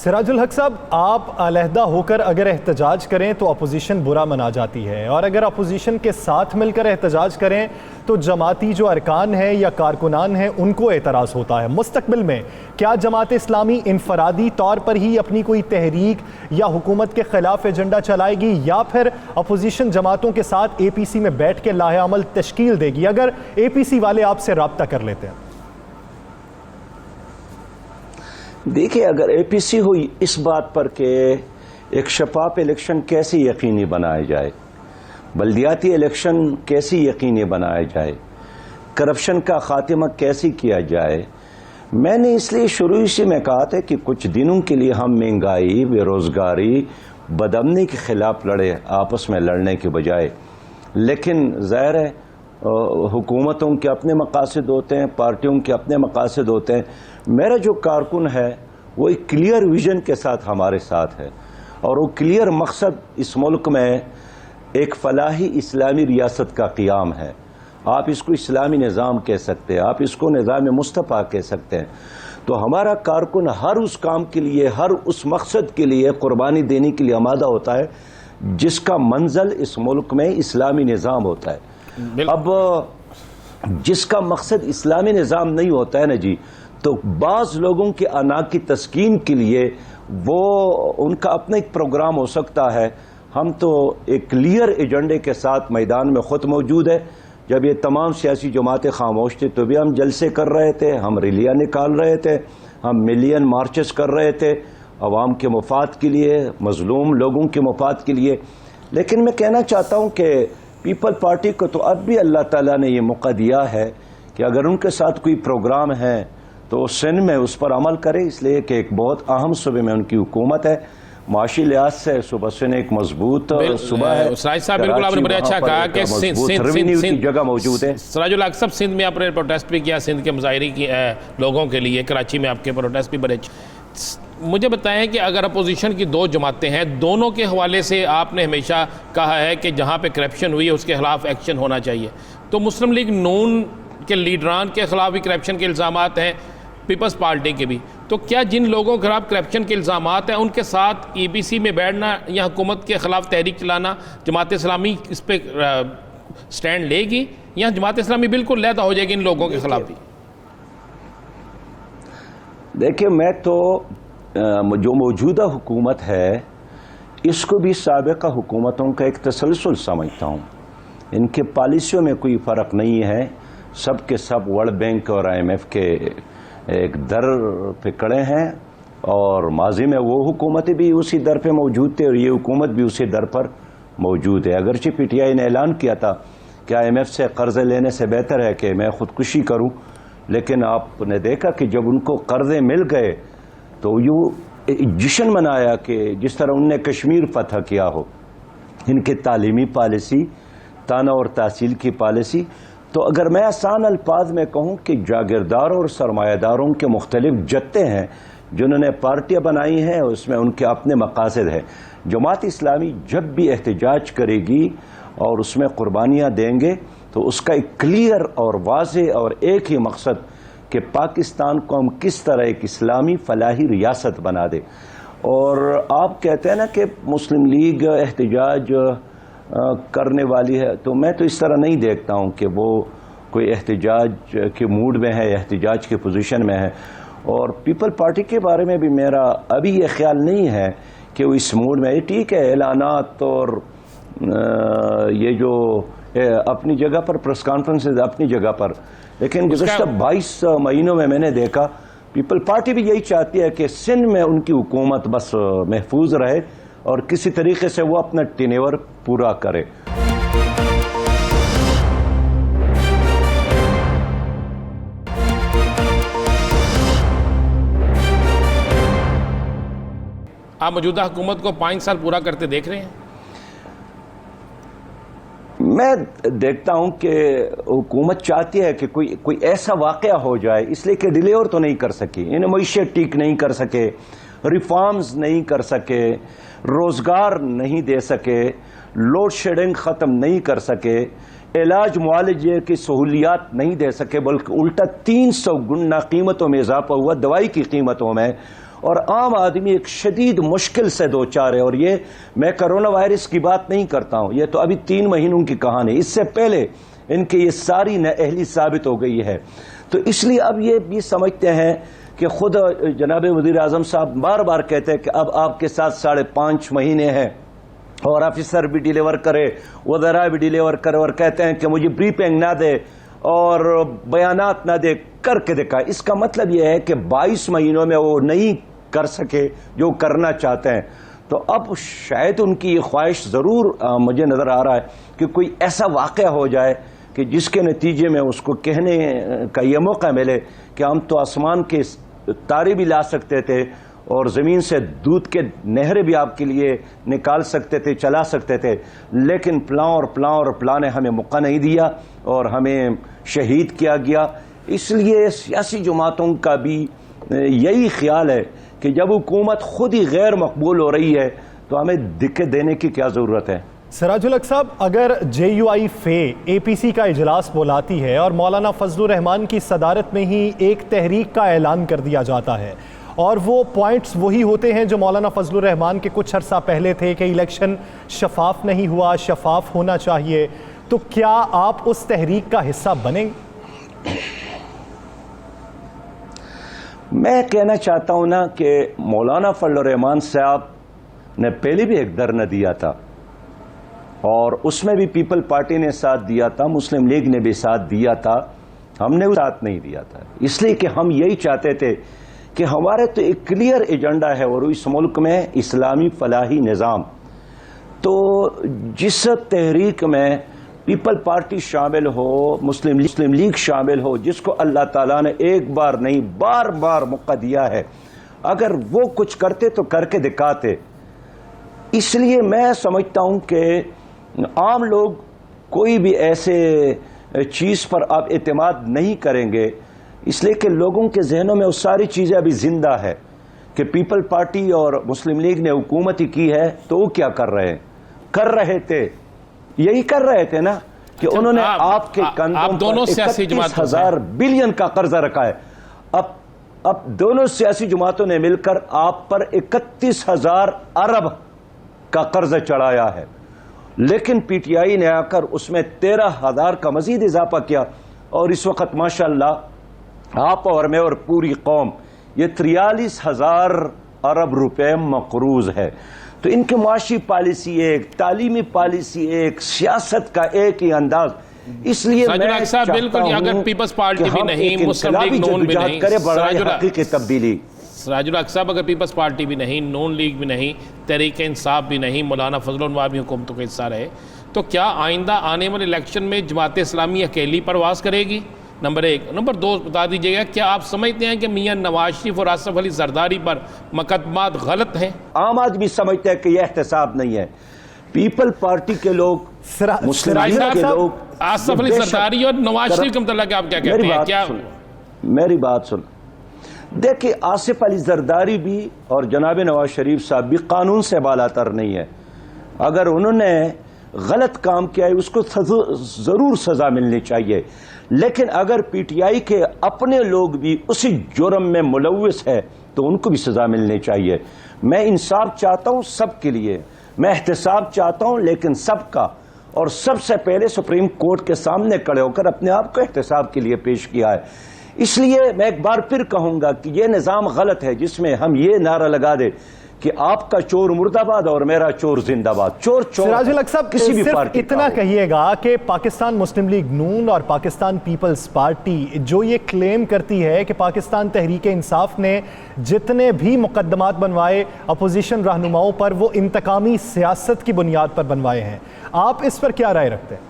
سراج الحق صاحب، آپ علیحدہ ہو کر اگر احتجاج کریں تو اپوزیشن برا منا جاتی ہے، اور اگر اپوزیشن کے ساتھ مل کر احتجاج کریں تو جماعتی جو ارکان ہیں یا کارکنان ہیں ان کو اعتراض ہوتا ہے۔ مستقبل میں کیا جماعت اسلامی انفرادی طور پر ہی اپنی کوئی تحریک یا حکومت کے خلاف ایجنڈا چلائے گی، یا پھر اپوزیشن جماعتوں کے ساتھ اے پی سی میں بیٹھ کے لاہ عمل تشکیل دے گی اگر اے پی سی والے آپ سے رابطہ کر لیتے ہیں؟ دیکھیں، اگر اے پی سی ہوئی اس بات پر کہ ایک شفاف الیکشن کیسے یقینی بنایا جائے، بلدیاتی الیکشن کیسے یقینی بنایا جائے، کرپشن کا خاتمہ کیسے کیا جائے، میں نے اس لیے شروع سے میں کہا تھا کہ کچھ دنوں کے لیے ہم مہنگائی، بے روزگاری، بدامنی کے خلاف لڑے، آپس میں لڑنے کے بجائے۔ لیکن ظاہر ہے حکومتوں کے اپنے مقاصد ہوتے ہیں، پارٹیوں کے اپنے مقاصد ہوتے ہیں۔ میرا جو کارکن ہے وہ ایک کلیئر ویژن کے ساتھ ہمارے ساتھ ہے، اور وہ کلیئر مقصد اس ملک میں ایک فلاحی اسلامی ریاست کا قیام ہے۔ آپ اس کو اسلامی نظام کہہ سکتے ہیں، آپ اس کو نظام مصطفیٰ کہہ سکتے ہیں۔ تو ہمارا کارکن ہر اس کام کے لیے، ہر اس مقصد کے لیے قربانی دینے کے لیے آمادہ ہوتا ہے جس کا منزل اس ملک میں اسلامی نظام ہوتا ہے۔ اب جس کا مقصد اسلامی نظام نہیں ہوتا ہے نا جی، تو بعض لوگوں کے انا کی تسکین کے لیے وہ ان کا اپنا ایک پروگرام ہو سکتا ہے۔ ہم تو ایک کلیئر ایجنڈے کے ساتھ میدان میں خود موجود ہے۔ جب یہ تمام سیاسی جماعتیں خاموش تھے تو بھی ہم جلسے کر رہے تھے، ہم ریلیاں نکال رہے تھے، ہم ملین مارچز کر رہے تھے عوام کے مفاد کے لیے، مظلوم لوگوں کے مفاد کے لیے۔ لیکن میں کہنا چاہتا ہوں کہ پیپل پارٹی کو تو اب بھی اللہ تعالیٰ نے یہ موقع دیا ہے کہ اگر ان کے ساتھ کوئی پروگرام ہے تو سندھ میں اس پر عمل کرے، اس لیے کہ ایک بہت اہم صوبے میں ان کی حکومت ہے۔ معاشی لحاظ سے صوبہ سندھ ایک مضبوط صوبہ ہے۔ سراج صاحب بالکل آپ نے بڑے اچھا کہا کہ سندھ جگہ موجود ہے۔ سراج الحق صاحب، سندھ میں آپ نے پروٹیسٹ بھی کیا، سندھ کے مظاہرے کی لوگوں کے لیے، کراچی میں آپ کے پروٹیسٹ بھی بڑے مجھے بتائیں کہ اگر اپوزیشن کی دو جماعتیں ہیں، دونوں کے حوالے سے آپ نے ہمیشہ کہا ہے کہ جہاں پہ کرپشن ہوئی ہے اس کے خلاف ایکشن ہونا چاہیے، تو مسلم لیگ نون کے لیڈران کے خلاف بھی کرپشن کے الزامات ہیں، پیپلز پارٹی کے بھی، تو کیا جن لوگوں کے خلاف کرپشن کے الزامات ہیں ان کے ساتھ ای بی سی میں بیٹھنا یا حکومت کے خلاف تحریک چلانا جماعت اسلامی اس پہ سٹینڈ لے گی، یا جماعت اسلامی بالکل علیحدہ ہو جائے گی ان لوگوں کے خلاف بھی؟ دیکھیں، میں تو جو موجودہ حکومت ہے اس کو بھی سابقہ حکومتوں کا ایک تسلسل سمجھتا ہوں۔ ان کے پالیسیوں میں کوئی فرق نہیں ہے، سب کے سب ورلڈ بینک اور آئی ایم ایف کے ایک در پہ کڑے ہیں، اور ماضی میں وہ حکومتیں بھی اسی در پہ موجود تھے اور یہ حکومت بھی اسی در پر موجود ہے۔ اگرچہ پی ٹی آئی نے اعلان کیا تھا کہ آئی ایم ایف سے قرضے لینے سے بہتر ہے کہ میں خودکشی کروں، لیکن آپ نے دیکھا کہ جب ان کو قرضے مل گئے تو یہ جشن منایا کہ جس طرح انہوں نے کشمیر فتح کیا ہو۔ ان کی تعلیمی پالیسی، تانا اور تحصیل کی پالیسی، تو اگر میں آسان الفاظ میں کہوں کہ جاگیرداروں اور سرمایہ داروں کے مختلف جتے ہیں جنہوں نے پارٹیاں بنائی ہیں، اس میں ان کے اپنے مقاصد ہیں۔ جماعت اسلامی جب بھی احتجاج کرے گی اور اس میں قربانیاں دیں گے تو اس کا ایک کلیئر اور واضح اور ایک ہی مقصد کہ پاکستان کو ہم کس طرح ایک اسلامی فلاحی ریاست بنا دے۔ اور آپ کہتے ہیں نا کہ مسلم لیگ احتجاج کرنے والی ہے، تو میں تو اس طرح نہیں دیکھتا ہوں کہ وہ کوئی احتجاج کے موڈ میں ہے، احتجاج کی پوزیشن میں ہے۔ اور پیپل پارٹی کے بارے میں بھی میرا ابھی یہ خیال نہیں ہے کہ وہ اس موڈ میں ہے۔ ٹھیک ہے، اعلانات اور یہ جو اپنی جگہ پر پریس کانفرنسز اپنی جگہ پر، لیکن گزشتہ 22 مہینوں میں نے دیکھا پیپل پارٹی بھی یہی چاہتی ہے کہ سندھ میں ان کی حکومت بس محفوظ رہے اور کسی طریقے سے وہ اپنا ٹینیور پورا کرے۔ آپ موجودہ حکومت کو 5 سال پورا کرتے دیکھ رہے ہیں؟ میں دیکھتا ہوں کہ حکومت چاہتی ہے کہ کوئی ایسا واقعہ ہو جائے، اس لیے کہ ڈیلیور تو نہیں کر سکی، انہیں معیشت ٹھیک نہیں کر سکے، ریفارمز نہیں کر سکے، روزگار نہیں دے سکے، لوڈ شیڈنگ ختم نہیں کر سکے، علاج معالجے کی سہولیات نہیں دے سکے، بلکہ الٹا 300 گنا قیمتوں میں اضافہ ہوا دوائی کی قیمتوں میں، اور عام آدمی ایک شدید مشکل سے دوچار ہے. اور یہ میں کرونا وائرس کی بات نہیں کرتا ہوں, یہ تو ابھی 3 مہینوں کی کہانی, اس سے پہلے ان کی یہ ساری نااہلی ثابت ہو گئی ہے. تو اس لیے اب یہ بھی سمجھتے ہیں کہ خود جناب وزیر اعظم صاحب بار بار کہتے ہیں کہ اب آپ کے ساتھ 5.5 مہینے ہیں, اور آفیسر بھی ڈیلیور کرے, وزراء بھی ڈیلیور کرے, اور کہتے ہیں کہ مجھے بریفنگ نہ دے اور بیانات نہ دے, کر کے دکھائے. اس کا مطلب یہ ہے کہ 22 مہینوں میں وہ نہیں کر سکے جو کرنا چاہتے ہیں. تو اب شاید ان کی یہ خواہش ضرور مجھے نظر آ رہا ہے کہ کوئی ایسا واقعہ ہو جائے کہ جس کے نتیجے میں اس کو کہنے کا یہ موقع ملے کہ ہم تو آسمان کے تارے بھی لا سکتے تھے اور زمین سے دودھ کے نہریں بھی آپ کے لیے نکال سکتے تھے, چلا سکتے تھے, لیکن پلاں نے ہمیں موقع نہیں دیا اور ہمیں شہید کیا گیا. اس لیے سیاسی جماعتوں کا بھی یہی خیال ہے کہ جب حکومت خود ہی غیر مقبول ہو رہی ہے تو ہمیں دکے دینے کی کیا ضرورت ہے. سراج الحق صاحب, اگر JUI فے APC کا اجلاس بلاتی ہے اور مولانا فضل الرحمان کی صدارت میں ہی ایک تحریک کا اعلان کر دیا جاتا ہے, اور وہ پوائنٹس وہی ہوتے ہیں جو مولانا فضل الرحمان کے کچھ عرصہ پہلے تھے کہ الیکشن شفاف نہیں ہوا, شفاف ہونا چاہیے, تو کیا آپ اس تحریک کا حصہ بنیں گے؟ میں کہنا چاہتا ہوں نا کہ مولانا فضل الرحمان صاحب نے پہلے بھی ایک دھرنا دیا تھا, اور اس میں بھی پیپل پارٹی نے ساتھ دیا تھا, مسلم لیگ نے بھی ساتھ دیا تھا, ہم نے ساتھ نہیں دیا تھا. اس لیے کہ ہم یہی چاہتے تھے کہ ہمارے تو ایک کلیئر ایجنڈا ہے, اور اس ملک میں اسلامی فلاحی نظام. تو جس تحریک میں پیپل پارٹی شامل ہو, مسلم لیگ شامل ہو, جس کو اللہ تعالیٰ نے ایک بار نہیں بار بار موقع دیا ہے, اگر وہ کچھ کرتے تو کر کے دکھاتے. اس لیے میں سمجھتا ہوں کہ عام لوگ کوئی بھی ایسے چیز پر آپ اعتماد نہیں کریں گے, اس لیے کہ لوگوں کے ذہنوں میں وہ ساری چیزیں ابھی زندہ ہے کہ پیپل پارٹی اور مسلم لیگ نے حکومت ہی کی ہے تو وہ کیا کر رہے تھے یہی کر رہے تھے نا کہ انہوں نے آپ کے کندھوں پر 31,000 بلین کا قرضہ رکھا ہے. اب دونوں سیاسی جماعتوں نے مل کر آپ پر 31,000 ارب کا قرض چڑھایا ہے, لیکن پی ٹی آئی نے آ کر اس میں 13,000 کا مزید اضافہ کیا, اور اس وقت ماشاءاللہ آپ اور میں اور پوری قوم یہ 43,000 ارب روپے مقروض ہے. تو ان کی معاشی پالیسی ایک, تعلیمی پالیسی ایک, سیاست کا ایک ہی انداز. اس لیے میں چاہتا ہوں اگر پیپلز پارٹی بھی نہیں, مسلم لیگ نون بھی نہیں, کرے برائے حقیقی تبدیلی. سراج الحق صاحب, اگر پیپلز پارٹی بھی نہیں, نون لیگ بھی نہیں, تحریک انصاف بھی نہیں, مولانا فضل الرحمان بھی حکومتوں کا حصہ رہے, تو کیا آئندہ آنے والے الیکشن میں جماعت اسلامی اکیلی پرواز کرے گی؟ نمبر 1. نمبر 2 بتا دیجیے گا, کیا آپ سمجھتے ہیں کہ میاں نواز شریف اور آصف علی زرداری پر مقدمات غلط ہیں؟ عام آدمی سمجھتے ہیں کہ یہ احتساب نہیں ہے. پیپل پارٹی کے لوگ, مسلم لیگ کے لوگ, آصف علی زرداری اور نواز شریف کے متعلق آپ کیا کہتے ہیں؟ کیا میری بات سن. دیکھیں, آصف علی زرداری بھی اور جناب نواز شریف صاحب بھی قانون سے بالاتر نہیں ہے. اگر انہوں نے غلط کام کیا ہے اس کو ضرور سزا ملنی چاہیے, لیکن اگر پی ٹی آئی کے اپنے لوگ بھی اسی جرم میں ملوث ہے تو ان کو بھی سزا ملنی چاہیے. میں انصاف چاہتا ہوں سب کے لیے, میں احتساب چاہتا ہوں, لیکن سب کا, اور سب سے پہلے سپریم کورٹ کے سامنے کھڑے ہو کر اپنے آپ کو احتساب کے لیے پیش کیا ہے. اس لیے میں ایک بار پھر کہوں گا کہ یہ نظام غلط ہے جس میں ہم یہ نعرہ لگا دیں کہ آپ کا چور مرد آباد اور میرا چور زندہ باد. چور سراج الحق صاحب, کسی بھی صرف پارٹی اتنا کہیے گا کہ پاکستان مسلم لیگ نون اور پاکستان پیپلز پارٹی جو یہ کلیم کرتی ہے کہ پاکستان تحریک انصاف نے جتنے بھی مقدمات بنوائے اپوزیشن رہنماؤں پر وہ انتقامی سیاست کی بنیاد پر بنوائے ہیں, آپ اس پر کیا رائے رکھتے ہیں؟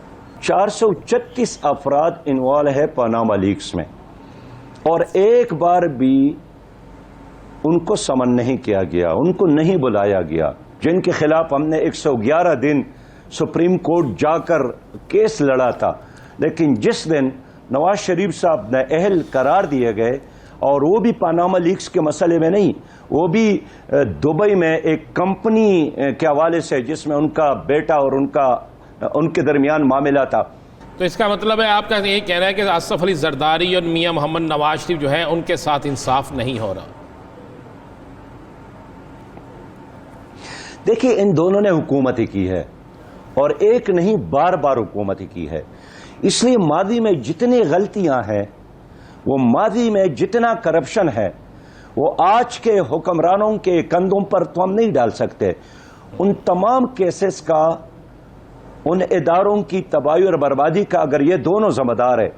436 افراد انوالو ہے پاناما لیکس میں, اور ایک بار بھی ان کو سمن نہیں کیا گیا, ان کو نہیں بلایا گیا, جن کے خلاف ہم نے 111 دن سپریم کورٹ جا کر کیس لڑا تھا. لیکن جس دن نواز شریف صاحب نے اہل قرار دیے گئے, اور وہ بھی پاناما لیکس کے مسئلے میں نہیں, وہ بھی دبئی میں ایک کمپنی کے حوالے سے جس میں ان کا بیٹا اور ان کے درمیان معاملہ تھا. تو اس کا مطلب ہے آپ کا یہی کہنا ہے کہ آصف علی زرداری اور میاں محمد نواز شریف جو ہے ان کے ساتھ انصاف نہیں ہو رہا؟ دیکھیے ان دونوں نے حکومت ہی کی ہے اور ایک نہیں بار بار حکومت ہی کی ہے. اس لیے ماضی میں جتنی غلطیاں ہیں, وہ ماضی میں جتنا کرپشن ہے, وہ آج کے حکمرانوں کے کندھوں پر تو ہم نہیں ڈال سکتے. ان تمام کیسز کا, ان اداروں کی تباہی اور بربادی کا اگر یہ دونوں ذمہ دار ہے,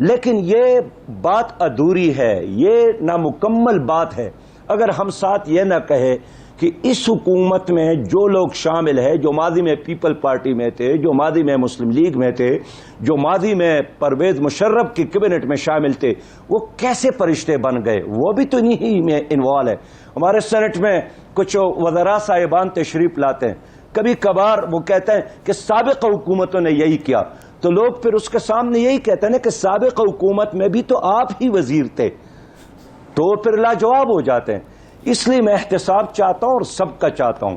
لیکن یہ بات ادھوری ہے, یہ نامکمل بات ہے اگر ہم ساتھ یہ نہ کہے کہ اس حکومت میں جو لوگ شامل ہیں, جو ماضی میں پیپل پارٹی میں تھے, جو ماضی میں مسلم لیگ میں تھے, جو ماضی میں پرویز مشرف کی کیبنٹ میں شامل تھے, وہ کیسے فرشتے بن گئے, وہ بھی تو انہی میں انوالو ہے. ہمارے سینٹ میں کچھ وزراء صاحبان تشریف لاتے ہیں, کبھی کبھار وہ کہتے ہیں کہ سابق حکومتوں نے یہی کیا, تو لوگ پھر اس کے سامنے یہی کہتے ہیں کہ سابق حکومت میں بھی تو آپ ہی وزیر تھے, تو پھر لاجواب ہو جاتے ہیں. اس لیے میں احتساب چاہتا ہوں اور سب کا چاہتا ہوں.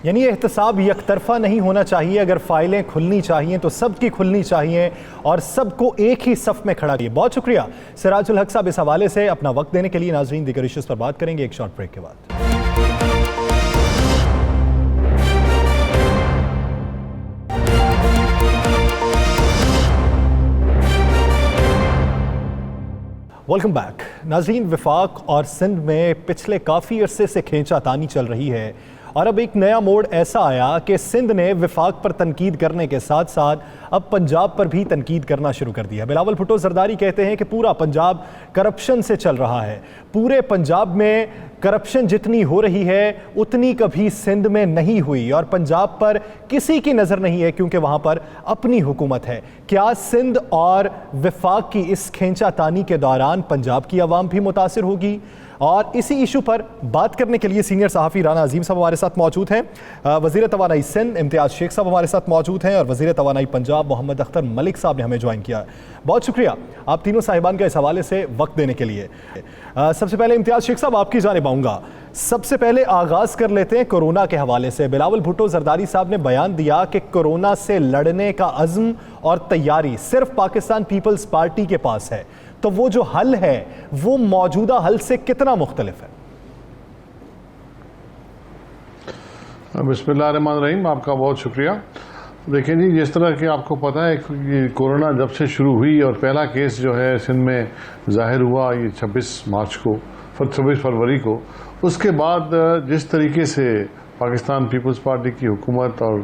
یعنی یہ احتساب یک طرفہ نہیں ہونا چاہیے, اگر فائلیں کھلنی چاہیے تو سب کی کھلنی چاہیے اور سب کو ایک ہی صف میں کھڑا کیے. بہت شکریہ سراج الحق صاحب اس حوالے سے اپنا وقت دینے کے لیے. ناظرین دیگر ایشوز پر بات کریں گے ایک شارٹ بریک کے بعد. Welcome back. ناظرین, وفاق اور سندھ میں پچھلے کافی عرصے سے کھینچا تانی چل رہی ہے اور اب ایک نیا موڑ ایسا آیا کہ سندھ نے وفاق پر تنقید کرنے کے ساتھ ساتھ اب پنجاب پر بھی تنقید کرنا شروع کر دیا. بلاول بھٹو زرداری کہتے ہیں کہ پورا پنجاب کرپشن سے چل رہا ہے. پورے پنجاب میں کرپشن جتنی ہو رہی ہے اتنی کبھی سندھ میں نہیں ہوئی اور پنجاب پر کسی کی نظر نہیں ہے کیونکہ وہاں پر اپنی حکومت ہے. کیا سندھ اور وفاق کی اس کھینچا تانی کے دوران پنجاب کی عوام بھی متاثر ہوگی؟ اور اسی ایشو پر بات کرنے کے لیے سینئر صحافی رانا عظیم صاحب ہمارے ساتھ موجود ہیں, وزیر توانائی سندھ امتیاز شیخ صاحب ہمارے ساتھ موجود ہیں اور وزیر توانائی پنجاب محمد اختر ملک صاحب نے ہمیں جوائن کیا. بہت شکریہ آپ تینوں صاحبان کا اس حوالے سے وقت دینے کے لیے. سب سے پہلے امتیاز شیخ صاحب آپ کی جانب آؤں گا. سب سے پہلے آغاز کر لیتے ہیں کورونا کے حوالے سے. بلاول بھٹو زرداری صاحب نے بیان دیا کہ کورونا سے لڑنے کا عزم اور تیاری صرف پاکستان پیپلز پارٹی کے پاس ہے, تو وہ جو حل ہے وہ موجودہ حل سے کتنا مختلف ہے؟ بسم اللہ الرحمن الرحیم. آپ کا بہت شکریہ. دیکھیں جی, جس طرح کہ آپ کو پتہ ہے کہ کورونا جب سے شروع ہوئی اور پہلا کیس جو ہے سندھ میں ظاہر ہوا یہ 26 فروری کو, اس کے بعد جس طریقے سے پاکستان پیپلز پارٹی کی حکومت اور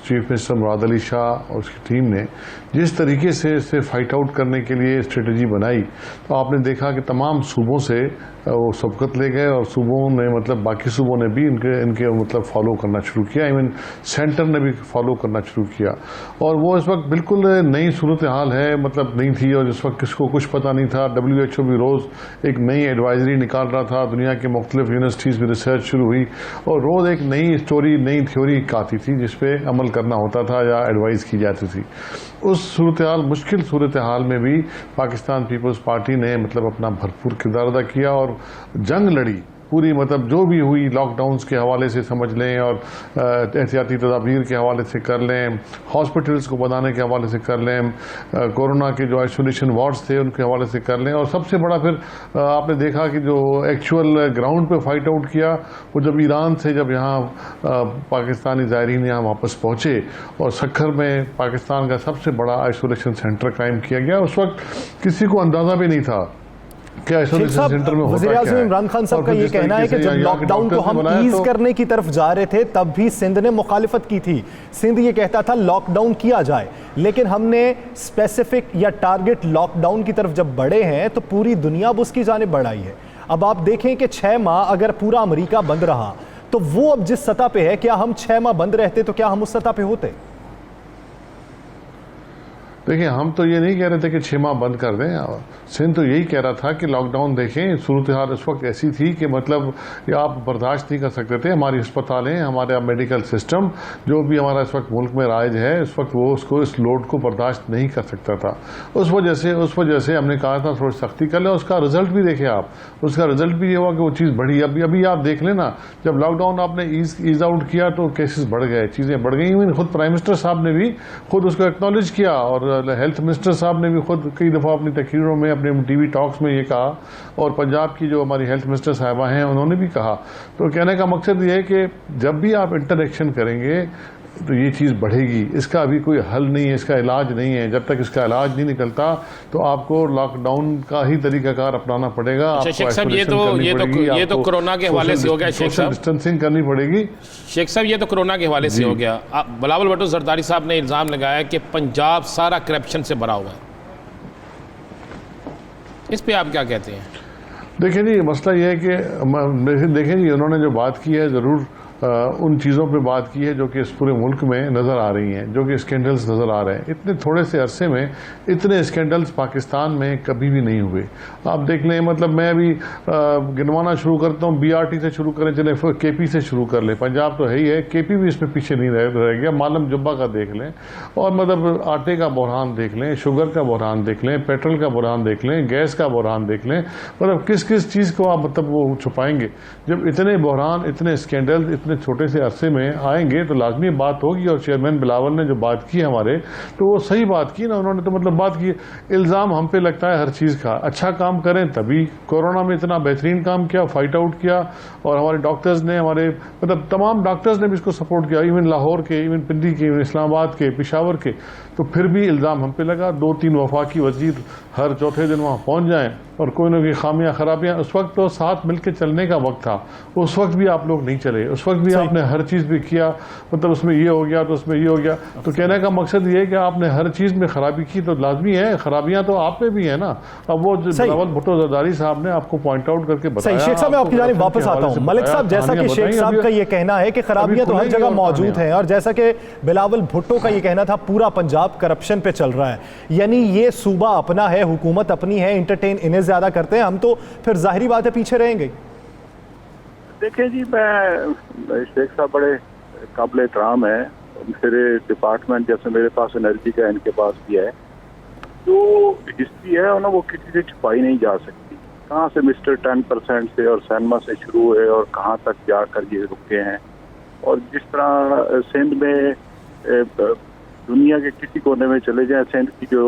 چیف منسٹر مراد علی شاہ اور اس کی ٹیم نے جس طریقے سے اسے فائٹ آؤٹ کرنے کے لیے اسٹریٹجی بنائی, تو آپ نے دیکھا کہ تمام صوبوں سے وہ سبقت لے گئے اور صوبوں نے مطلب باقی صوبوں نے بھی ان کے مطلب فالو کرنا شروع کیا, ایون سینٹر نے بھی فالو کرنا شروع کیا. اور وہ اس وقت بالکل نئی صورتحال ہے, مطلب نہیں تھی اور جس وقت کس کو کچھ پتہ نہیں تھا. WHO بھی روز ایک نئی ایڈوائزری نکال رہا تھا, دنیا کے مختلف یونیورسٹیز میں ریسرچ شروع ہوئی اور روز ایک نئی اسٹوری نئی تھیوری آتی تھی جس پہ عمل کرنا ہوتا تھا یا ایڈوائز کی جاتی تھی. اس صورتحال مشکل صورتحال میں بھی پاکستان پیپلز پارٹی نے مطلب اپنا بھرپور کردار ادا کیا اور جنگ لڑی پوری, مطلب جو بھی ہوئی لاک ڈاؤنز کے حوالے سے سمجھ لیں اور احتیاطی تدابیر کے حوالے سے کر لیں, ہاسپٹلز کو بنانے کے حوالے سے کر لیں, کورونا کے جو آئسولیشن وارڈز تھے ان کے حوالے سے کر لیں, اور سب سے بڑا پھر آپ نے دیکھا کہ جو ایکچوئل گراؤنڈ پہ فائٹ آؤٹ کیا وہ جب ایران سے جب یہاں پاکستانی زائرین یہاں واپس پہنچے اور سکھر میں پاکستان کا سب سے بڑا آئسولیشن سینٹر قائم کیا گیا. اس وقت کسی کو اندازہ بھی نہیں تھا وزیر اعظم عمران خان صاحب کا یہ کہنا ہے کہ جب لاک ڈاؤن کو ہم ایز کرنے کی طرف جا رہے تھے تب بھی سندھ نے مخالفت کی تھی. سندھ یہ کہتا تھا لاک ڈاؤن کیا جائے, لیکن ہم نے اسپیسیفک یا ٹارگٹ لاک ڈاؤن کی طرف جب بڑھے ہیں تو پوری دنیا اب اس کی جانب بڑھائی ہے. اب آپ دیکھیں کہ 6 ماہ اگر پورا امریکہ بند رہا تو وہ اب جس سطح پہ ہے, کیا ہم 6 ماہ بند رہتے تو کیا ہم اس سطح پہ ہوتے؟ دیکھیں, ہم تو یہ نہیں کہہ رہے تھے کہ 6 ماہ بند کر دیں. سندھ تو یہی کہہ رہا تھا کہ لاک ڈاؤن دیکھیں, صورتحال اس وقت ایسی تھی کہ مطلب آپ برداشت نہیں کر سکتے تھے. ہماری ہسپتالیں, ہمارا میڈیکل سسٹم جو بھی ہمارا اس وقت ملک میں رائج ہے, اس وقت وہ اس لوڈ کو برداشت نہیں کر سکتا تھا. اس وجہ سے ہم نے کہا تھا تھوڑی سختی کر لیں. اس کا رزلٹ بھی دیکھیں آپ, اس کا رزلٹ بھی یہ ہوا کہ وہ چیز بڑھی. ابھی آپ دیکھ لیں نا, جب لاک ڈاؤن آپ نے ایز آؤٹ کیا تو کیسز بڑھ گئے, چیزیں بڑھ گئی. خود پرائم منسٹر صاحب نے بھی خود اس کو ایکنالج کیا اور ہیلتھ منسٹر صاحب نے بھی خود کئی دفعہ اپنی تقریروں میں اپنے ٹی وی ٹاکس میں یہ کہا، اور پنجاب کی جو ہماری ہیلتھ منسٹر صاحبہ ہیں انہوں نے بھی کہا. تو کہنے کا مقصد یہ ہے کہ جب بھی آپ انٹریکشن کریں گے تو یہ چیز بڑھے گی. اس کا ابھی کوئی حل نہیں ہے، اس کا علاج نہیں ہے. جب تک اس کا علاج نہیں نکلتا تو آپ کو لاک ڈاؤن کا ہی طریقہ کار اپنانا پڑے گا. شیخ صاحب یہ تو کرونا کے حوالے سے ہو گیا. شیخ صاحب ڈسٹینسنگ کرنی پڑے گی. شیخ صاحب یہ تو کرونا کے حوالے سے ہو گیا. بلاول بھٹو زرداری صاحب نے الزام لگایا کہ پنجاب سارا کرپشن سے بھرا ہوا ہے. اس پہ آپ کیا کہتے ہیں؟ دیکھیں جی مسئلہ یہ ہے کہ دیکھیں جی انہوں نے جو بات کی ہے ضرور ان چیزوں پہ بات کی ہے جو کہ اس پورے ملک میں نظر آ رہی ہیں، جو کہ اسکینڈلز نظر آ رہے ہیں. اتنے تھوڑے سے عرصے میں اتنے اسکینڈلز پاکستان میں کبھی بھی نہیں ہوئے. آپ دیکھ لیں، مطلب میں ابھی گنوانا شروع کرتا ہوں. BRT سے شروع کریں، چلے KP سے شروع کر لیں. پنجاب تو ہے ہی ہے، KP بھی اس میں پیچھے نہیں رہ گیا. مالم جبہ کا دیکھ لیں، اور مطلب آٹے کا بحران دیکھ لیں، شوگر کا بحران دیکھ لیں، پیٹرول کا بحران دیکھ لیں، گیس کا بحران دیکھ لیں. مطلب کس چیز کو آپ مطلب وہ چھپائیں گے؟ جب اتنے بحران، اتنے اسکینڈل اتنے چھوٹے سے عرصے میں آئیں گے تو لازمی بات ہوگی. اور چیئرمین بلاول نے جو بات کی ہمارے، تو وہ صحیح بات کی نا. انہوں نے تو مطلب بات کی. الزام ہم پہ لگتا ہے ہر چیز کا. اچھا کام کریں تبھی. کورونا میں اتنا بہترین کام کیا، فائٹ آؤٹ کیا، اور ہمارے ڈاکٹرز نے، ہمارے مطلب تمام ڈاکٹرز نے بھی اس کو سپورٹ کیا، ایون لاہور کے، ایون پنڈی کے، ایون اسلام آباد کے، پشاور کے. تو پھر بھی الزام ہم پہ لگا. 2-3 وفاقی وزیر ہر چوتھے دن وہاں پہنچ جائیں اور کوئی نہ کوئی خامیاں خرابیاں. اس وقت تو ساتھ مل کے چلنے کا وقت تھا. اس وقت بھی آپ لوگ نہیں چلے. اس وقت بھی آپ نے ہر چیز بھی کیا، مطلب اس میں یہ ہو گیا تو اس میں یہ ہو گیا. تو کہنے کا مقصد یہ ہے کہ آپ نے ہر چیز میں خرابی کی تو لازمی ہے، خرابیاں تو آپ میں بھی ہیں نا. اب وہ بلاول بھٹو زرداری صاحب نے آپ کو پوائنٹ آؤٹ کر کے بتایا. شیخ صاحب میں آپ کی جانب واپس آتا ہوں. ملک صاحب، جیسا کہ شیخ صاحب کا یہ کہنا ہے کہ خرابیاں تو ہر جگہ موجود ہیں، اور جیسا کہ بلاول بھٹو کا یہ کہنا تھا پورا پنجاب کرپشن پہ چل رہا ہے، یعنی یہ صوبہ اپنا ہے، حکومت اپنی ہے، انٹرٹین انہیں زیادہ کرتے ہیں، ہم تو پھر ظاہری بات ہے پیچھے رہیں گے. دیکھیں جی، میں شیخ صاحب بڑے قابل احترام ہے. میرے ڈپارٹمنٹ جیسے میرے پاس انرجی کا، ان کے پاس بھی ہے. جو ہسٹری ہے نا وہ کسی سے چھپائی نہیں جا سکتی. کہاں سے مسٹر 10% سے اور سینما سے شروع ہوئے اور کہاں تک جا کر یہ رکے ہیں. اور جس طرح سندھ میں دنیا کے کسی کونے میں چلے جائیں، سندھ کی جو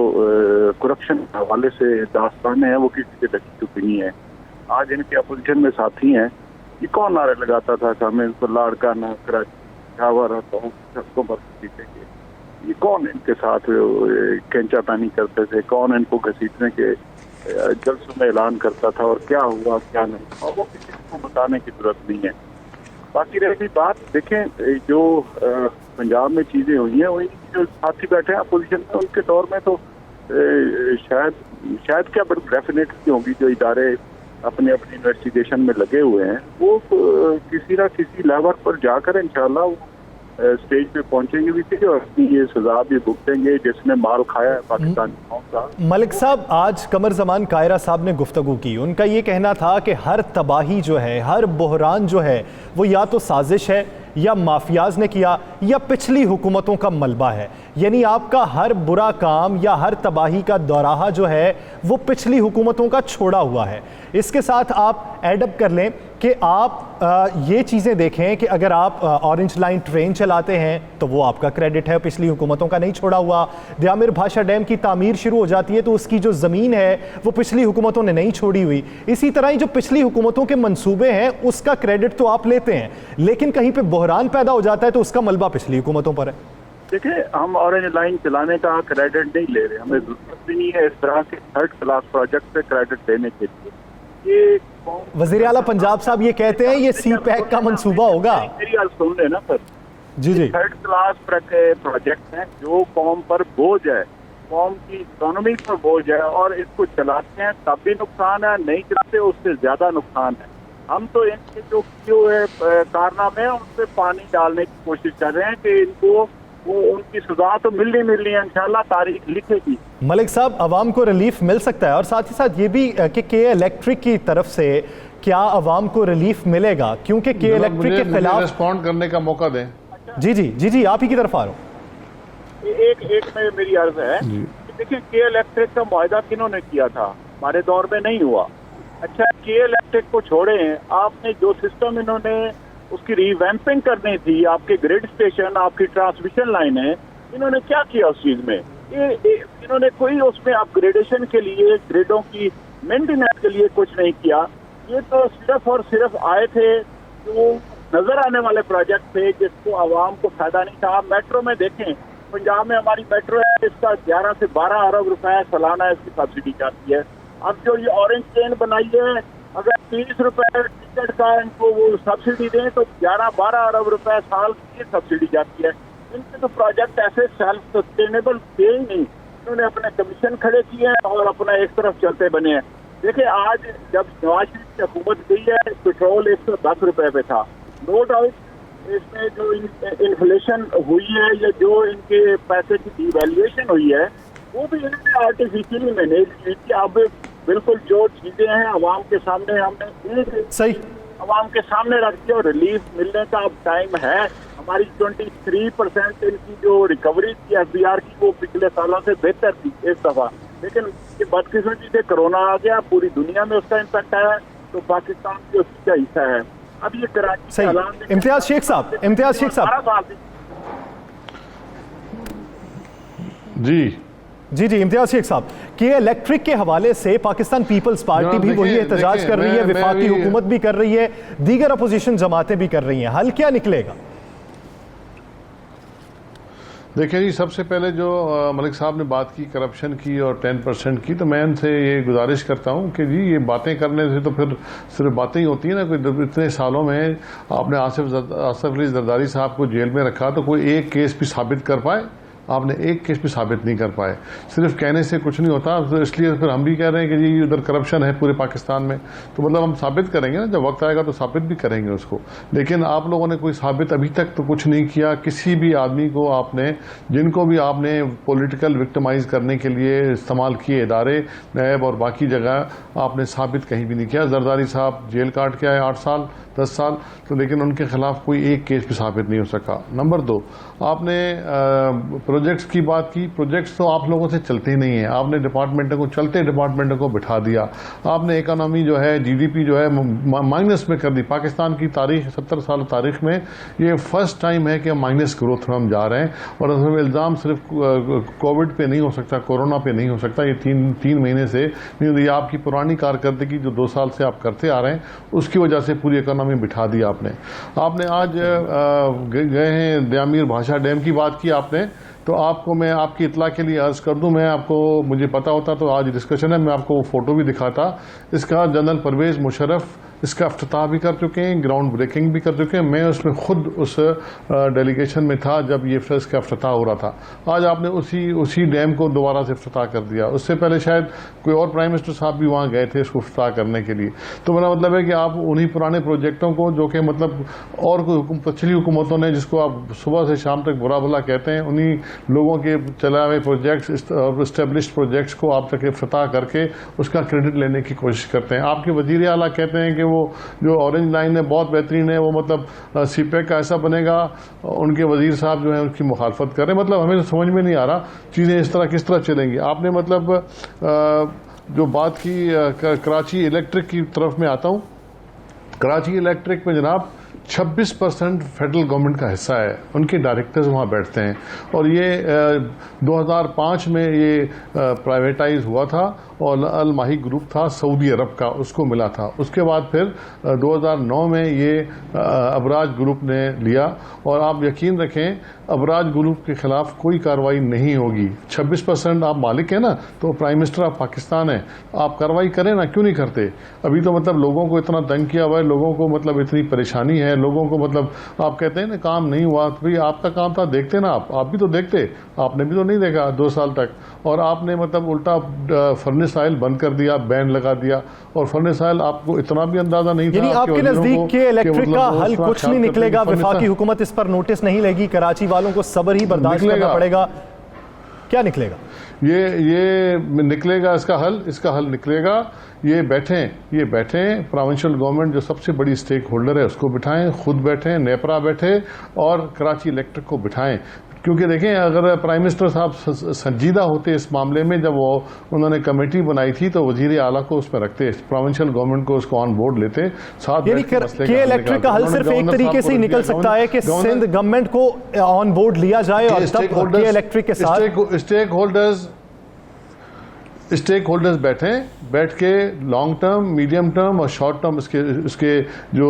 کرپشن کے حوالے سے داستانیں ہیں وہ کسی سے ڈھکی چھپی نہیں ہے. آج ان کے اپوزیشن میں ساتھی ہیں. یہ کون نعرے لگاتا تھا کہ ہمیں ان کو لاڑکا نہ کراچی کو جیتے گے؟ یہ کون ان کے ساتھ کینچا پانی کرتے تھے؟ کون ان کو گھسیٹنے کے جلسوں میں اعلان کرتا تھا اور کیا ہوا کیا نہیں؟ اور وہ کسی کو بتانے کی ضرورت نہیں ہے. باقی رہی بات، دیکھیں جو پنجاب میں چیزیں ہوئی ہیں، وہی جو ساتھی بیٹھے ہیں اپوزیشن میں، ان کے دور میں تو شاید کیا بڑی ڈیفینیٹلی ہوگی. جو ادارے اپنے انویسٹیگیشن میں لگے ہوئے ہیں وہ کسی نہ کسی لیول پر جا کر انشاءاللہ وہ اسٹیج پہ پہنچیں گے بھی تھے اور اپنی یہ سزا بھی بھگتیں گے جس نے مال کھایا ہے پاکستانی قوم کا. ملک صاحب، آج قمر زمان قاہرہ صاحب نے گفتگو کی. ان کا یہ کہنا تھا کہ ہر تباہی جو ہے، ہر بحران جو ہے، وہ یا تو سازش ہے، یا مافیاز نے کیا، یا پچھلی حکومتوں کا ملبہ ہے. یعنی آپ کا ہر برا کام یا ہر تباہی کا دوراہا جو ہے وہ پچھلی حکومتوں کا چھوڑا ہوا ہے. اس کے ساتھ آپ ایڈ اپ کر لیں کہ آپ یہ چیزیں دیکھیں کہ اگر آپ اورنج لائن ٹرین چلاتے ہیں تو وہ آپ کا کریڈٹ ہے، پچھلی حکومتوں کا نہیں چھوڑا ہوا. دیامر بھاشا ڈیم کی تعمیر شروع ہو جاتی ہے تو اس کی جو زمین ہے وہ پچھلی حکومتوں نے نہیں چھوڑی ہوئی. اسی طرح ہی جو پچھلی حکومتوں کے منصوبے ہیں اس کا کریڈٹ تو آپ لیتے ہیں، لیکن کہیں پہ بحران پیدا ہو جاتا ہے تو اس کا ملبہ پچھلی حکومتوں پر ہے. دیکھیں، ہم اورنج لائن چلانے کا کریڈٹ نہیں لے رہے، ہمیں ضرورت بھی نہیں ہے اس طرح کے 3rd کلاس پروجیکٹ سے کریڈٹ لینے کے لیے. وزیر اعلیٰ پنجاب صاحب یہ کہتے ہیں یہ سی پیک کا منصوبہ ہوگا. میری بات سن لیں نا سر. جی 3rd کلاس پروجیکٹ ہیں جو قوم پر بوجھ ہے، قوم کی اکانومی پر بوجھ ہے، اور اس کو چلاتے ہیں تب بھی نقصان ہے، نہیں چلاتے اس سے زیادہ نقصان ہے. ہم تو ان کے جو کارنامے ہیں ان پہ پانی ڈالنے کی کوشش کر رہے ہیں کہ ان کو ان کی سزا تو ملنی ہے، انشاءاللہ تاریخ لکھے گی. ملک صاحب، عوام کو ریلیف مل سکتا ہے، اور ساتھ ہی ساتھ یہ بھی کہ کے الیکٹرک کی طرف سے کیا عوام کو ریلیف ملے گا؟ کیونکہ کے الیکٹرک کے خلاف ریسپونڈ کرنے کا موقع دیں. جی آپ ہی کی طرف آ رہا ہوں. ایک میری عرض ہے کہ دیکھیں کے الیکٹرک کا معاہدہ کنہوں نے کیا تھا؟ ہمارے دور میں نہیں ہوا. اچھا، کے الیکٹرک کو چھوڑیں، آپ نے جو سسٹم انہوں نے اس کی ری ویمپنگ کرنی تھی، آپ کے گریڈ اسٹیشن، آپ کی ٹرانسمیشن لائن ہے، انہوں نے کیا کیا اس چیز میں؟ انہوں نے کوئی اس میں اپ گریڈیشن کے لیے گریڈوں کی مینٹیننس کے لیے کچھ نہیں کیا. یہ تو صرف اور صرف آئے تھے جو نظر آنے والے پروجیکٹ تھے جس کو عوام کو فائدہ نہیں تھا. میٹرو میں دیکھیں, پنجاب میں ہماری میٹرو ہے, اس کا 11 سے 12 ارب روپے سالانہ اس کی سبسڈی جاتی ہے. اب جو یہ اورنج چین بنائی ہے, اگر 30 روپے ٹکٹ کا ان کو وہ سبسڈی دیں تو 11-12 ارب روپے سال کی سبسڈی جاتی ہے. ان کے تو پروجیکٹ ایسے سیلف سسٹینیبل تھے ہی نہیں. انہوں نے اپنے کمیشن کھڑے کیے ہیں اور اپنا ایک طرف چلتے بنے ہیں. دیکھیں, آج جب نواز شریف کی حکومت گئی ہے, پٹرول 110 روپے پہ تھا. نو ڈاؤٹ اس میں جو انفلیشن ہوئی ہے یا جو ان کے پیسے کی ڈی ویلیویشن ہوئی ہے وہ بھی انہوں نے آرٹیفیشلی مینیج کی کہ اب بالکل جو چیزیں ہیں عوام کے سامنے ہم نے صحیح عوام کے سامنے رکھ کے, اور ریلیف ملنے کا اب ٹائم ہے. ہماری 23% ان کی جو ریکوری تھی ایف بی آر کی وہ پچھلے سالوں سے بہتر تھی اس دفعہ, لیکن بدقسمتی سے کرونا آ گیا, پوری دنیا میں اس کا امپیکٹ آیا, تو پاکستان بھی اس کا حصہ ہے. اب یہ کراچی صحیح. امتیاز شیخ صاحب جی امتیاز شیخ صاحب, کہ الیکٹرک کے حوالے سے پاکستان پیپلز پارٹی بھی وہی احتجاج کر رہی ہے, وفاقی حکومت بھی کر رہی ہے, دیگر اپوزیشن جماعتیں بھی کر رہی ہیں. حل کیا نکلے گا؟ دیکھیں جی, سب سے پہلے جو ملک صاحب نے بات کی کرپشن کی اور 10% کی, تو میں ان سے یہ گزارش کرتا ہوں کہ جی یہ باتیں کرنے سے تو پھر صرف باتیں ہی ہوتی ہیں نا. کوئی اتنے سالوں میں آپ نے آصف علی زرداری صاحب کو جیل میں رکھا تو کوئی ایک کیس بھی ثابت کر پائے؟ آپ نے ایک کیس بھی ثابت نہیں کر پائے. صرف کہنے سے کچھ نہیں ہوتا, تو اس لیے پھر ہم بھی کہہ رہے ہیں کہ جی ادھر کرپشن ہے پورے پاکستان میں, تو مطلب ہم ثابت کریں گے نا, جب وقت آئے گا تو ثابت بھی کریں گے اس کو. لیکن آپ لوگوں نے کوئی ثابت ابھی تک تو کچھ نہیں کیا. کسی بھی آدمی کو آپ نے, جن کو بھی آپ نے پولیٹیکل وکٹمائز کرنے کے لیے استعمال کیے ادارے, نیب اور باقی جگہ, آپ نے ثابت کہیں بھی نہیں کیا. زرداری صاحب جیل کاٹ کے آئے 8 سال 10 سال, تو لیکن ان کے خلاف کوئی ایک کیس بھی ثابت نہیں ہو سکا. نمبر 2, آپ نے پروجیکٹس کی بات کی. پروجیکٹس تو آپ لوگوں سے چلتے ہی نہیں ہیں. آپ نے ڈپارٹمنٹوں کو, چلتے ڈپارٹمنٹوں کو بٹھا دیا. آپ نے اکانومی جو ہے, جی ڈی پی جو ہے مائنس میں کر دی. پاکستان کی تاریخ 70 سال تاریخ میں یہ فرسٹ ٹائم ہے کہ مائنس گروتھ میں ہم جا رہے ہیں. اور اس میں الزام صرف کووڈ پہ نہیں ہو سکتا, کورونا پہ نہیں ہو سکتا. یہ تین مہینے سے یہ آپ کی پرانی کارکردگی جو 2 سال سے آپ کرتے آ رہے ہیں اس کی وجہ سے پوری اکانومی بٹھا دیا آپ نے. آپ نے آج گئے ہیں دیامیر بھاشا ڈیم کی بات کی آپ نے, تو آپ کو میں آپ کی اطلاع کے لیے عرض کر دوں, میں آپ کو, مجھے پتا ہوتا تو آج ڈسکشن ہے, میں آپ کو فوٹو بھی دکھاتا. اس کا جنرل پرویز مشرف اس کا افتتاح بھی کر چکے ہیں, گراؤنڈ بریکنگ بھی کر چکے ہیں. میں اس میں خود اس ڈیلیگیشن میں تھا جب یہ اس کا افتتاح ہو رہا تھا. آج آپ نے اسی ڈیم کو دوبارہ سے افتتاح کر دیا. اس سے پہلے شاید کوئی اور پرائم منسٹر صاحب بھی وہاں گئے تھے اس کو افتتاح کرنے کے لیے. تو میرا مطلب ہے کہ آپ انہی پرانے پروجیکٹوں کو, جو کہ مطلب اور کوئی پچھلی حکومتوں نے, جس کو آپ صبح سے شام تک برا بھلا کہتے ہیں, انہی لوگوں کے چلائے ہوئے پروجیکٹس, اسٹیبلشڈ پروجیکٹس کو آپ تک افتتاح کر کے اس کا کریڈٹ لینے کی کوشش کرتے ہیں. آپ کے وزیر اعلیٰ کہتے ہیں کہ وہ جو اورنج لائن ہے بہت بہترین ہے, وہ مطلب سی پیک کا ایسا بنے گا. ان کے وزیر صاحب جو ہیں اس کی مخالفت کر رہے ہیں. مطلب ہمیں سمجھ میں نہیں آ رہا چیزیں اس طرح کس طرح چلیں گی. آپ نے مطلب جو بات کی کراچی الیکٹرک کی طرف میں آتا ہوں. کراچی الیکٹرک میں جناب 26% فیڈرل گورنمنٹ کا حصہ ہے. ان کے ڈائریکٹرز وہاں بیٹھتے ہیں, اور یہ 2005 میں یہ پرائیویٹائز ہوا تھا, اور الماہی گروپ تھا سعودی عرب کا, اس کو ملا تھا. اس کے بعد پھر 2009 میں یہ ابراج گروپ نے لیا, اور آپ یقین رکھیں ابراج گروپ کے خلاف کوئی کارروائی نہیں ہوگی. 26% آپ مالک ہیں نا, تو پرائم منسٹر آف پاکستان ہے, آپ کارروائی کریں نا, کیوں نہیں کرتے؟ ابھی تو مطلب لوگوں کو اتنا تنگ کیا ہوا ہے, لوگوں کو مطلب اتنی پریشانی ہے, لوگوں کو مطلب آپ کہتے ہیں نا کام نہیں ہوا, تو بھئی آپ کا کام تھا, دیکھتے نا آپ بھی تو دیکھتے, آپ نے بھی تو نہیں دیکھا 2 سال تک. اور آپ نے مطلب الٹا فرنس آئل بند کر دیا, بین لگا دیا, اور فرنس آئل آپ کو اتنا بھی اندازہ نہیں تھا. یعنی آپ کے نزدیک کہ الیکٹرک کا حل کچھ نہیں نکلے گا, وفاقی حکومت اس پر نوٹس نہیں لے گی, کراچی والوں کو صبر ہی برداشت کرنا پڑے گا, کیا نکلے گا؟ یہ نکلے گا, اس کا حل نکلے گا. یہ بیٹھیں پروونشل گورنمنٹ جو سب سے بڑی سٹیک ہولڈر ہے اس کو بٹھائیں, خود بیٹھیں, نیپرا بیٹھے, اور کراچی الیکٹرک کو بٹھائیں. کیونکہ دیکھیں اگر پرائم منسٹر صاحب سنجیدہ ہوتے اس معاملے میں، جب وہ انہوں نے کمیٹی بنائی تھی تو وزیر اعلیٰ کو اس پہ رکھتے، پروونشل گورنمنٹ کو اس کو آن بورڈ لیتے، ساتھ یعنی کہ الیکٹرک کا حل صرف ایک طریقے سے ہی نکل سکتا ہے کہ سندھ گورنمنٹ کو آن بورڈ لیا جائے اور تب کے الیکٹرک کے ساتھ اسٹیک ہولڈرز بیٹھ کے لانگ ٹرم، میڈیم ٹرم اور شارٹ ٹرم اس کے جو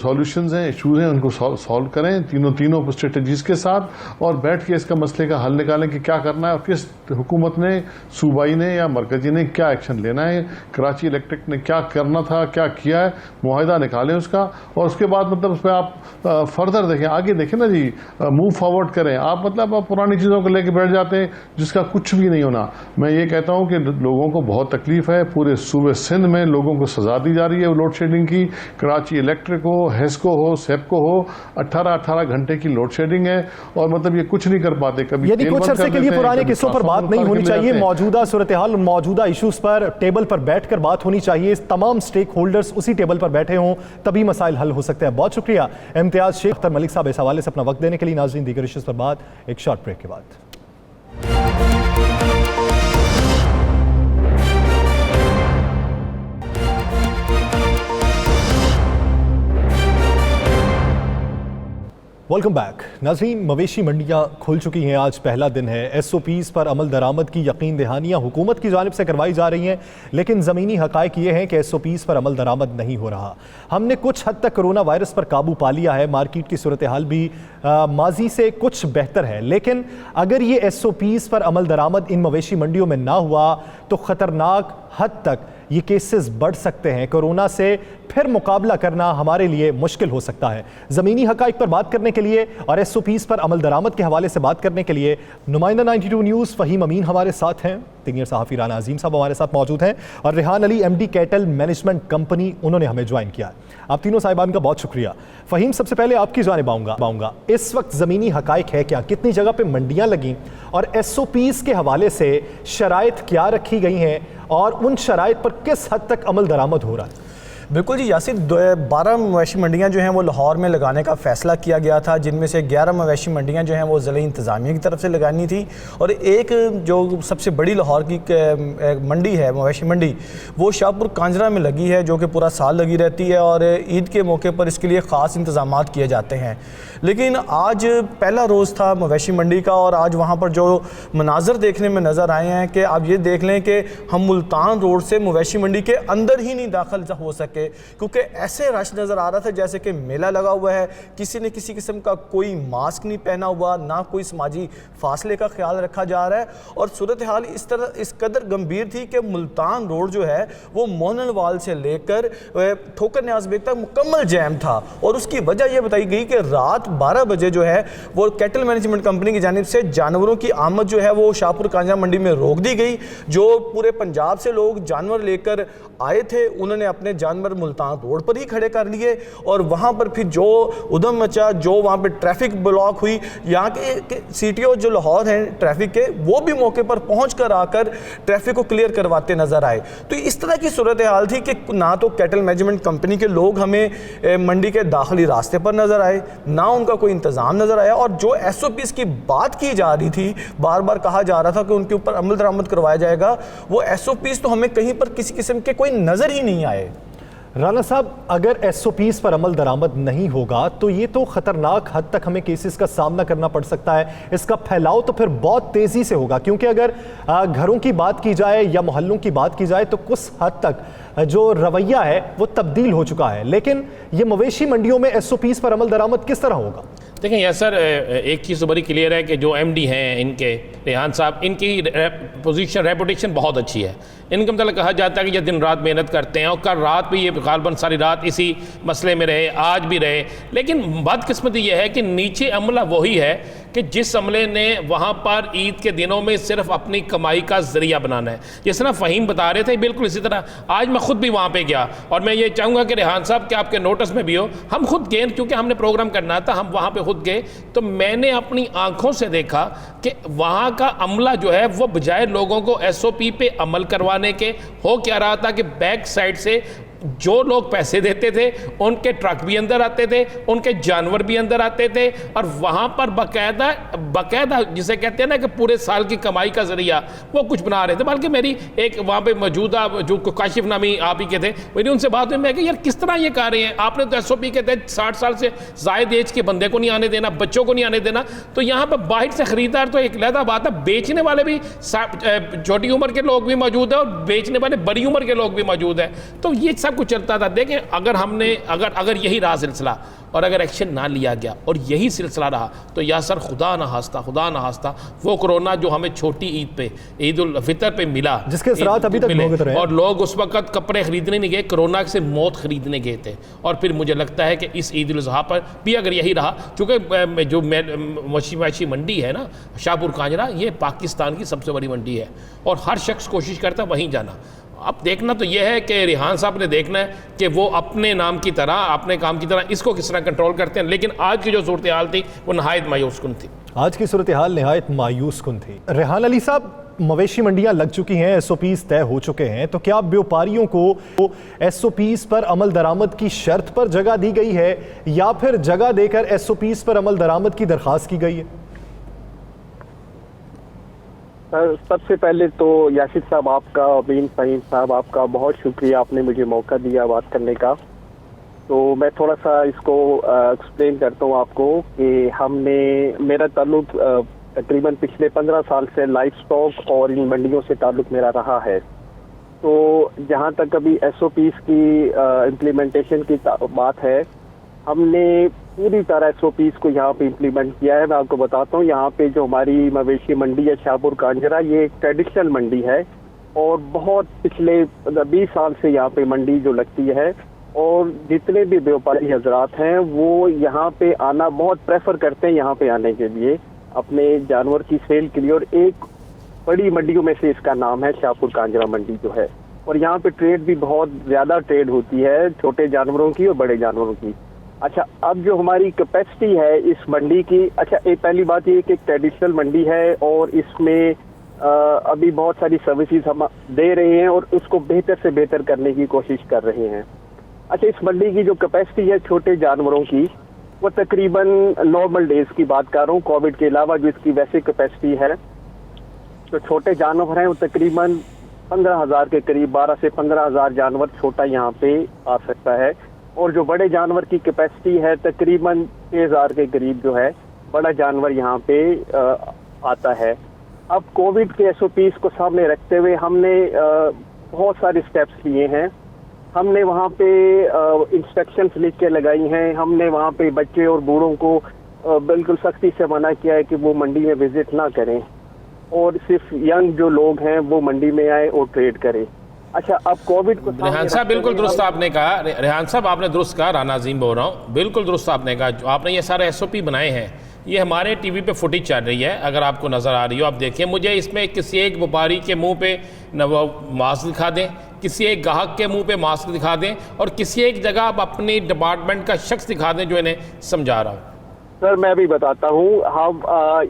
سولوشنز ہیں، ایشوز ہیں، ان کو سالو کریں تینوں اسٹریٹجیز کے ساتھ، اور بیٹھ کے اس کا مسئلے کا حل نکالیں کہ کیا کرنا ہے اور کس حکومت نے، صوبائی نے یا مرکزی نے کیا ایکشن لینا ہے، کراچی الیکٹرک نے کیا کرنا تھا، کیا کیا ہے، معاہدہ نکالیں اس کا، اور اس کے بعد مطلب اس پہ آپ فردر دیکھیں، آگے دیکھیں نا جی، موو فارورڈ کریں۔ آپ مطلب پرانی چیزوں کو لے کے بیٹھ جاتے ہیں جس کا کچھ بھی نہیں ہونا۔ میں یہ کہتا ہوں کہ لوگوں کو بہت تکلیف ہے، پورے صوبے سندھ میں لوگوں کو سزا دی جا رہی ہے لوڈ شیڈنگ کی، کراچی الیکٹرک ہو، ہیسکو ہو، سیپکو ہو، 18 گھنٹے کی لوڈ شیڈنگ ہے، اور مطلب یہ کچھ نہیں کر پاتے، کبھی یعنی کچھ عرصے کے لیے پرانے قصوں پر بات نہیں ہونی چاہیے، موجودہ صورتحال اور موجودہ ایشوز پر ٹیبل پر بیٹھ کر بات ہونی چاہیے، تمام سٹیک ہولڈرز اسی ٹیبل پر بیٹھے ہوں تبھی مسائل حل ہو سکتے ہیں۔ بہت شکریہ امتیاز شیخ اختر ملک صاحب اس حوالے سے اپنا وقت دینے کے لیے۔ ناظرین، دیگر ایشوز پر بات ایک شارٹ بریک کے بعد۔ Welcome back. ناظرین، مویشی منڈیاں کھل چکی ہیں، آج پہلا دن ہے۔ ایس او پیز پر عمل درآمد کی یقین دہانیاں حکومت کی جانب سے کروائی جا رہی ہیں، لیکن زمینی حقائق یہ ہیں کہ ایس او پیز پر عمل درآمد نہیں ہو رہا۔ ہم نے کچھ حد تک کرونا وائرس پر قابو پا لیا ہے، مارکیٹ کی صورتحال بھی ماضی سے کچھ بہتر ہے، لیکن اگر یہ ایس او پیز پر عمل درآمد ان مویشی منڈیوں میں نہ ہوا تو خطرناک حد تک یہ کیسز بڑھ سکتے ہیں۔ کورونا سے پھر مقابلہ کرنا ہمارے لیے مشکل ہو سکتا ہے۔ زمینی حقائق پر بات کرنے کے لیے اور ایس او پیز پر عمل درآمد کے حوالے سے بات کرنے کے لیے نمائندہ 92 نیوز فہیم امین ہمارے ساتھ ہیں، سینئر صحافی رانا عظیم صاحب ہمارے ساتھ موجود ہیں، اور ریحان علی ایم ڈی کیٹل مینجمنٹ کمپنی، انہوں نے ہمیں جوائن کیا ہے۔ آپ تینوں صاحبان کا بہت شکریہ۔ فہیم، سب سے پہلے آپ کی جانب آؤں گا، اس وقت زمینی حقائق ہے کیا؟ کتنی جگہ پہ منڈیاں لگیں اور ایس او پیز کے حوالے سے شرائط کیا رکھی گئی ہیں اور ان شرائط پر کس حد تک عمل درآمد ہو رہا ہے؟ بالکل جی یاسر، 12 مویشی منڈیاں جو ہیں وہ لاہور میں لگانے کا فیصلہ کیا گیا تھا، جن میں سے 11 مویشی منڈیاں جو ہیں وہ ضلعی انتظامیہ کی طرف سے لگانی تھی، اور ایک جو سب سے بڑی لاہور کی منڈی ہے، مویشی منڈی، وہ شاہپور کانجرا میں لگی ہے، جو کہ پورا سال لگی رہتی ہے، اور عید کے موقع پر اس کے لیے خاص انتظامات کیے جاتے ہیں۔ لیکن آج پہلا روز تھا مویشی منڈی کا، اور آج وہاں پر جو مناظر دیکھنے میں نظر آئے ہیں کہ آپ یہ دیکھ لیں کہ ہم ملتان روڈ سے مویشی منڈی کے اندر ہی نہیں داخل ہو سکے، کیونکہ ایسے رش نظر آ رہا تھا جیسے کہ میلہ لگا ہوا ہے، کسی نے کسی قسم کا کوئی ماسک نہیں پہنا ہوا، نہ کوئی سماجی فاصلے کا خیال رکھا جا رہا ہے، اور صورتحال اس قدر گمبھیر تھی کہ ملتان روڈ جو ہے وہ مونل وال سے لے کر ٹھوکر نیاز بیگ تک مکمل جیم تھا، اور اس کی وجہ یہ بتائی گئی کہ رات 12 بجے جو ہے وہ کیٹل مینجمنٹ کمپنی کی جانب سے جانوروں کی آمد جو ہے وہ شاہپور کانجرا منڈی میں روک دی گئی۔ جو پورے پنجاب سے لوگ جانور لے کر آئے تھے، انہوں نے اپنے جانور ملتان روڈ پر ہی کھڑے کر لیے، اور وہاں پر پھر جو ادھم مچا، جو وہاں پہ ٹریفک بلاک ہوئی، یہاں کے سی ٹی او جو لاہور ہیں ٹریفک کے، وہ بھی موقع پر پہنچ کر آ کر ٹریفک کو کلیئر کرواتے نظر آئے۔ تو اس طرح کی صورتحال تھی کہ نہ تو کیٹل مینجمنٹ کمپنی کے لوگ ہمیں منڈی کے داخلی راستے پر نظر آئے، نہ ان کا کوئی انتظام نظر آیا، اور جو ایس او پیز کی بات کی جا رہی تھی، بار بار کہا جا رہا تھا کہ ان کے اوپر عمل درآمد کروایا جائے گا، وہ ایس او پیز تو ہمیں کہیں پر کسی قسم کے کوئی نظر ہی نہیں آئے۔ رانا صاحب، اگر ایس او پیز پر عمل درآمد نہیں ہوگا تو یہ تو خطرناک حد تک ہمیں کیسز کا سامنا کرنا پڑ سکتا ہے، اس کا پھیلاؤ تو پھر بہت تیزی سے ہوگا، کیونکہ اگر گھروں کی بات کی جائے یا محلوں کی بات کی جائے تو کچھ حد تک جو رویہ ہے وہ تبدیل ہو چکا ہے، لیکن یہ مویشی منڈیوں میں ایس او پیز پر عمل درآمد کس طرح ہوگا؟ دیکھیں یس سر، ایک چیز تو بڑی کلیئر ہے کہ جو ایم ڈی ہیں ان کے ریحان صاحب، ان کی پوزیشن ریپوٹیشن بہت اچھی ہے، ان کا مطلب کہا جاتا ہے کہ یہ دن رات محنت کرتے ہیں، اور کل رات بھی یہ غالباً ساری رات اسی مسئلے میں رہے، آج بھی رہے، لیکن بدقسمتی یہ ہے کہ نیچے عملہ وہی ہے کہ جس عملے نے وہاں پر عید کے دنوں میں صرف اپنی کمائی کا ذریعہ بنانا ہے۔ جس طرح فہیم بتا رہے تھے، بالکل اسی طرح آج میں خود بھی وہاں پہ گیا، اور میں یہ چاہوں گا کہ ریحان صاحب کہ آپ کے نوٹس میں بھی ہو، ہم خود گئے کیونکہ ہم نے پروگرام کرنا تھا، ہم وہاں پہ خود گئے، تو میں نے اپنی آنکھوں سے دیکھا کہ وہاں کا عملہ جو ہے وہ بجائے لوگوں کو ایس او پی پہ عمل کروانے کے ہو کیا رہا تھا کہ بیک سائڈ سے جو لوگ پیسے دیتے تھے ان کے ٹرک بھی اندر آتے تھے, ان کے جانور بھی اندر آتے تھے, اور وہاں پر باقاعدہ جسے کہتے ہیں نا کہ پورے سال کی کمائی کا ذریعہ وہ کچھ بنا رہے تھے. بلکہ میری ایک وہاں پہ موجودہ جو کاشف نامی آپ ہی کے تھے, میری ان سے بات ہوئی, میں کہ یار کس طرح یہ کر رہے ہیں آپ نے تو ایس او پی کے تحت 60 سال سے زائد ایج کے بندے کو نہیں آنے دینا, بچوں کو نہیں آنے دینا. تو یہاں پہ باہر سے خریدار تو ایک علیحدہ بات ہے, بیچنے والے بھی چھوٹی عمر کے لوگ بھی موجود ہیں اور بیچنے والے بڑی عمر کے لوگ بھی موجود ہیں. تو یہ سب کچھ چلتا تھا. دیکھیں اگر یہی رہا سلسلہ اور اگر ایکشن نہ لیا گیا اور یہی سلسلہ رہا تو یا سر خدا نہ خواستہ وہ کرونا جو ہمیں چھوٹی عید پہ عید الفطر پہ ملا, جس کے اثرات ابھی تک بھوگت رہے ہیں, اور لوگ اس وقت کپڑے خریدنے نہیں گئے, کرونا سے موت خریدنے گئے تھے. اور پھر مجھے لگتا ہے کہ اس عید الاضحیٰ پر بھی اگر یہی رہا, چونکہ جو مویشی منڈی ہے نا شاہپور کانجرا, یہ پاکستان کی سب سے بڑی منڈی ہے اور ہر شخص کوشش کرتا ہے وہیں جانا. اب دیکھنا تو یہ ہے کہ ریحان صاحب نے دیکھنا ہے کہ وہ اپنے نام کی طرح اپنے کام کی طرح اس کو کس طرح کنٹرول کرتے ہیں. لیکن آج کی جو صورتحال تھی وہ نہایت مایوس کن تھی. آج کی صورتحال نہایت مایوس کن تھی. ریحان علی صاحب, مویشی منڈیاں لگ چکی ہیں, ایس او پیز طے ہو چکے ہیں, تو کیا بیوپاریوں کو ایس او پیز پر عمل درآمد کی شرط پر جگہ دی گئی ہے یا پھر جگہ دے کر ایس او پیز پر عمل درآمد کی درخواست کی گئی ہے؟ سب سے پہلے تو یاسر صاحب آپ کا, امین فہیم صاحب آپ کا بہت شکریہ, آپ نے مجھے موقع دیا بات کرنے کا. تو میں تھوڑا سا اس کو ایکسپلین کرتا ہوں آپ کو کہ میرا تعلق تقریباً پچھلے 15 سال سے لائف سٹاک اور ان منڈیوں سے تعلق میرا رہا ہے. تو جہاں تک ابھی ایس او پیز کی امپلیمنٹیشن کی بات ہے, ہم نے پوری طرح ایس او پیز کو یہاں پہ امپلیمنٹ کیا ہے. میں آپ کو بتاتا ہوں, یہاں پہ جو ہماری مویشی منڈی ہے شاہپور کانجرا, یہ ایک ٹریڈیشنل منڈی ہے اور بہت پچھلے 20 سال سے یہاں پہ منڈی جو لگتی ہے, اور جتنے بھی بیوپاری حضرات ہیں وہ یہاں پہ آنا بہت پریفر کرتے ہیں یہاں پہ آنے کے لیے اپنے جانور کی سیل کے لیے. اور ایک بڑی منڈیوں میں سے اس کا نام ہے شاہپور کانجرا منڈی جو ہے, اور یہاں پہ ٹریڈ بھی بہت زیادہ ٹریڈ ہوتی ہے, چھوٹے جانوروں کی اور بڑے جانوروں کی. اچھا, اب جو ہماری کیپیسٹی ہے اس منڈی کی, اچھا ایک پہلی بات یہ کہ ایک ٹریڈیشنل منڈی ہے اور اس میں ابھی بہت ساری سروسز ہم دے رہے ہیں اور اس کو بہتر سے بہتر کرنے کی کوشش کر رہے ہیں. اچھا, اس منڈی کی جو کیپیسٹی ہے چھوٹے جانوروں کی, وہ تقریباً نارمل ڈیز کی بات کر رہا ہوں, کووڈ کے علاوہ جو اس کی ویسے کیپیسٹی ہے, جو چھوٹے جانور ہیں وہ تقریباً 15,000 کے قریب, 12 سے 15,000 جانور چھوٹا یہاں پہ آ سکتا ہے. اور جو بڑے جانور کی کیپیسٹی ہے تقریباً 6,000 کے قریب جو ہے بڑا جانور یہاں پہ آتا ہے. اب کووڈ کے ایس او پیز کو سامنے رکھتے ہوئے ہم نے بہت سارے اسٹیپس لیے ہیں. ہم نے وہاں پہ انسٹرکشنز لکھ کے لگائی ہیں. ہم نے وہاں پہ بچے اور بوڑھوں کو بالکل سختی سے منع کیا ہے کہ وہ منڈی میں وزٹ نہ کریں اور صرف ینگ جو لوگ ہیں وہ منڈی میں آئے اور ٹریڈ کریں. اچھا, اب کووڈ کو ریحان صاحب بالکل درست آپ نے کہا, ریحان صاحب آپ نے درست کہا, رانا عظیم بول رہا ہوں, بالکل درست آپ نے کہا. جو آپ نے یہ سارے ایس او پی بنائے ہیں, یہ ہمارے ٹی وی پہ فوٹیج چل رہی ہے, اگر آپ کو نظر آ رہی ہو آپ دیکھیں. مجھے اس میں کسی ایک وپاری کے منہ پہ ماسک دکھا دیں, کسی ایک گاہک کے منہ پہ ماسک دکھا دیں, اور کسی ایک جگہ آپ اپنی ڈپارٹمنٹ کا شخص دکھا دیں جو انہیں سمجھا رہا ہوں. سر میں بھی بتاتا ہوں, ہم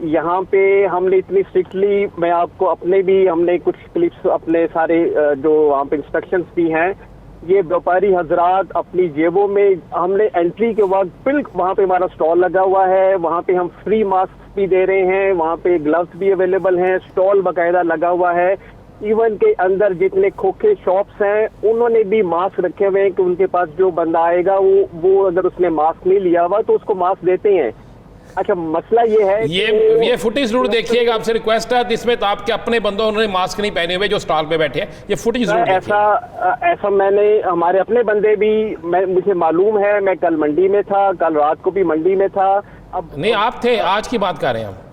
یہاں پہ ہم نے اتنی اسٹرکٹلی, میں آپ کو اپنے بھی ہم نے کچھ کلپس اپنے سارے جو وہاں پہ انسٹرکشنز بھی ہیں, یہ بیوپاری حضرات اپنی جیبوں میں, ہم نے انٹری کے وقت بالکل وہاں پہ ہمارا اسٹال لگا ہوا ہے, وہاں پہ ہم فری ماسک بھی دے رہے ہیں, وہاں پہ گلوز بھی اویلیبل ہیں, اسٹال باقاعدہ لگا ہوا ہے. ایون کے اندر جتنے کھوکھے شاپس ہیں انہوں نے بھی ماسک رکھے ہوئے ہیں کہ ان کے پاس جو بندہ آئے گا وہ اگر اس نے ماسک نہیں لیا ہوا تو اس کو ماسک دیتے ہیں. اچھا, مسئلہ یہ ہے یہ فوٹیج ضرور دیکھیے گا, آپ سے ریکویسٹ ہے. اس میں تو آپ کے اپنے بندوں انہوں نے ماسک نہیں پہنے ہوئے جو اسٹال پہ بیٹھے ہیں, یہ فوٹیج ضرور دیکھیے. ایسا میں نے, ہمارے اپنے بندے بھی, مجھے معلوم ہے, میں کل منڈی میں تھا, کل رات کو بھی منڈی میں تھا. اب نہیں, آپ تھے, آج کی بات کر رہے ہیں ہم.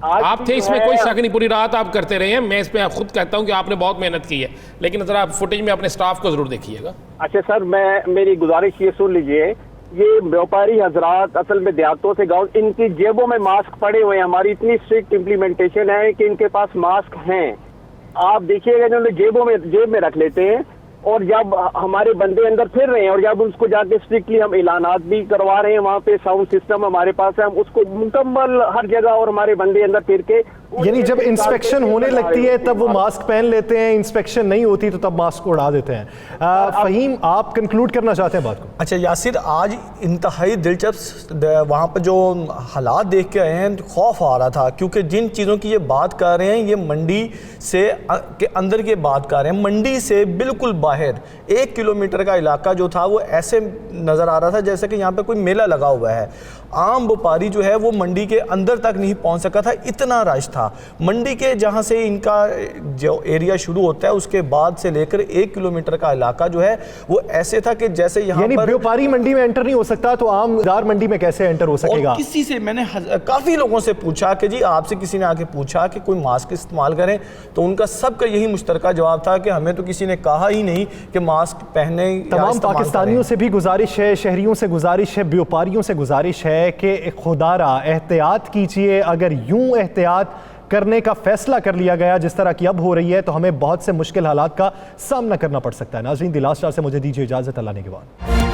آپ تھے, اس میں کوئی شک نہیں, پوری رات آپ کرتے رہے ہیں. میں اس پہ خود کہتا ہوں کہ آپ نے بہت محنت کی ہے, لیکن ذرا آپ فوٹیج میں اپنے سٹاف کو ضرور دیکھیے گا. اچھا سر, میری گزارش یہ سن لیجئے, یہ بیوپاری حضرات اصل میں دیہاتوں سے گاؤں, ان کی جیبوں میں ماسک پڑے ہوئے ہیں. ہماری اتنی اسٹرکٹ امپلیمنٹیشن ہے کہ ان کے پاس ماسک ہیں. آپ دیکھیے گا, انہوں نے جیب میں رکھ لیتے ہیں. اور جب ہمارے بندے اندر پھر رہے ہیں اور جب اس کو جا کے اسٹرکٹلی ہم اعلانات بھی کروا رہے ہیں، وہاں پہ ساؤنڈ سسٹم ہمارے پاس ہے، ہم اس کو مکمل ہر جگہ اور ہمارے بندے اندر پھر کے، یعنی جب انسپیکشن ہونے لگتی ہے تب وہ ماسک پہن لیتے ہیں، انسپیکشن نہیں ہوتی تو تب ماسک اڑا دیتے ہیں۔ فہیم، آپ کنکلوڈ کرنا چاہتے ہیں بات کو؟ اچھا یاسر، آج انتہائی دلچسپ وہاں پر جو حالات دیکھ کے آئے ہیں خوف آ رہا تھا، کیونکہ جن چیزوں کی یہ بات کر رہے ہیں یہ منڈی سے کے اندر کی بات کر رہے ہیں، منڈی سے بالکل باہر 1 کلومیٹر کا علاقہ جو تھا وہ ایسے نظر آ رہا تھا جیسے کہ یہاں پہ کوئی میلہ لگا ہوا ہے۔ عام وپاری جو ہے وہ منڈی کے اندر تک نہیں پہنچ سکا تھا، اتنا رش تھا۔ منڈی کے جہاں سے ان کا جو ایریا شروع ہوتا ہے اس کے بعد سے لے کر 1 کلومیٹر کا علاقہ جو ہے وہ ایسے تھا کہ جیسے یہاں یعنی پر بیوپاری منڈی میں انٹر نہیں ہو سکتا تو عام دار منڈی میں کیسے انٹر ہو سکے گا؟ اور کسی سے میں نے کافی لوگوں سے پوچھا کہ جی آپ سے کسی نے آ کے پوچھا کہ کوئی ماسک استعمال کریں، تو ان کا سب کا یہی مشترکہ جواب تھا کہ ہمیں تو کسی نے کہا ہی نہیں کہ ماسک پہنے یا تمام استعمال پاکستانیوں سے بھی گزارش ہے، شہریوں سے گزارش ہے، بیوپاریوں سے گزارش ہے کہ خدا را احتیاط کیجئے۔ اگر یوں احتیاط کرنے کا فیصلہ کر لیا گیا جس طرح کی اب ہو رہی ہے تو ہمیں بہت سے مشکل حالات کا سامنا کرنا پڑ سکتا ہے۔ ناظرین، دی لاسٹ آور سے مجھے دیجیے اجازت، اللہ نے کے بعد۔